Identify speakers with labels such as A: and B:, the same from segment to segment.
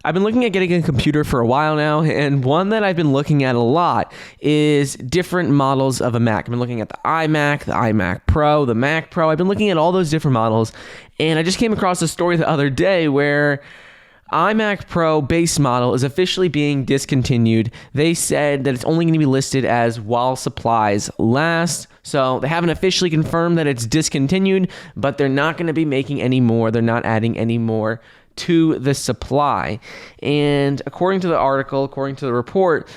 A: I've been looking at getting a computer for a while now, and one that I've been looking at a lot is different models of a Mac. I've been looking at the iMac Pro, the Mac Pro. I've been looking at all those different models, and I just came across a story the other day where iMac Pro base model is officially being discontinued. They said that it's only going to be listed as while supplies last. So they haven't officially confirmed that it's discontinued, but they're not going to be making any more. They're not adding any more to the supply. And according to the article, according to the report,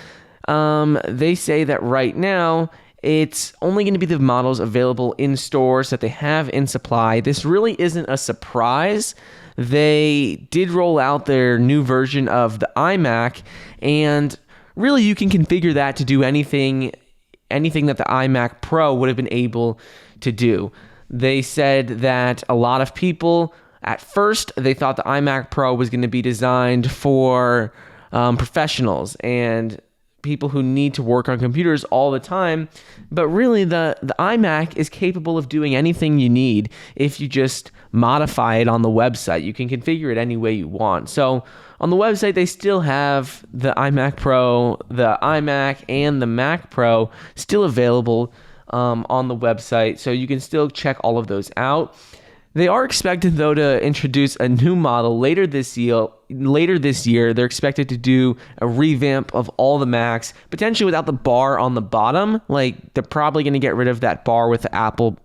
A: they say that right now it's only going to be the models available in stores that they have in supply. This really isn't a surprise. They did roll out their new version of the iMac, and really you can configure that to do anything that the iMac Pro would have been able to do. They said that a lot of people, at first, they thought the iMac Pro was going to be designed for professionals and people who need to work on computers all the time. But really, the iMac is capable of doing anything you need if you just modify it on the website. You can configure it any way you want. So on the website, they still have the iMac Pro, the iMac, and the Mac Pro still available on the website. So you can still check all of those out. They are expected, though, to introduce a new model later this year. They're expected to do a revamp of all the Macs, potentially without the bar on the bottom. Like, they're probably going to get rid of that bar with the Apple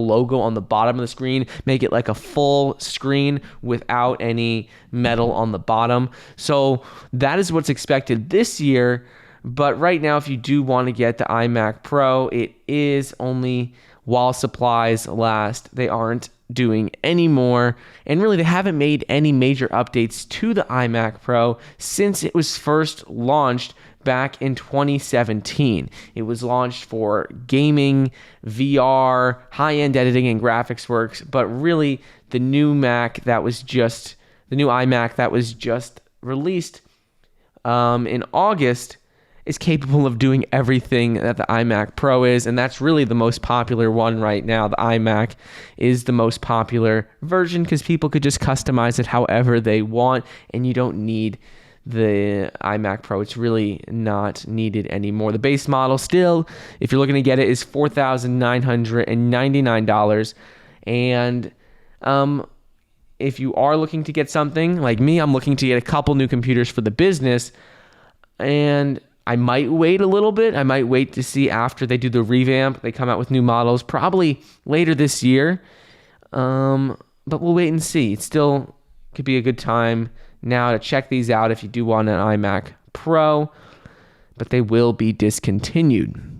A: logo on the bottom of the screen, make it like a full screen without any metal on the bottom. So that is what's expected this year. But right now, if you do want to get the iMac Pro, it is only while supplies last. They aren't doing any more, and really they haven't made any major updates to the iMac Pro since it was first launched back in 2017. It was launched for gaming, VR, high-end editing, and graphics works, but really the new iMac that was just released in August is capable of doing everything that the iMac Pro is, and that's really the most popular one right now. The iMac is the most popular version because people could just customize it however they want, and you don't need the iMac Pro. It's really not needed anymore. The base model still, if you're looking to get it, is $4,999, and if you are looking to get something like me, I'm looking to get a couple new computers for the business, and I might wait a little bit. I might wait to see after they do the revamp. They come out with new models probably later this year. But we'll wait and see. It still could be a good time now to check these out if you do want an iMac Pro. But they will be discontinued.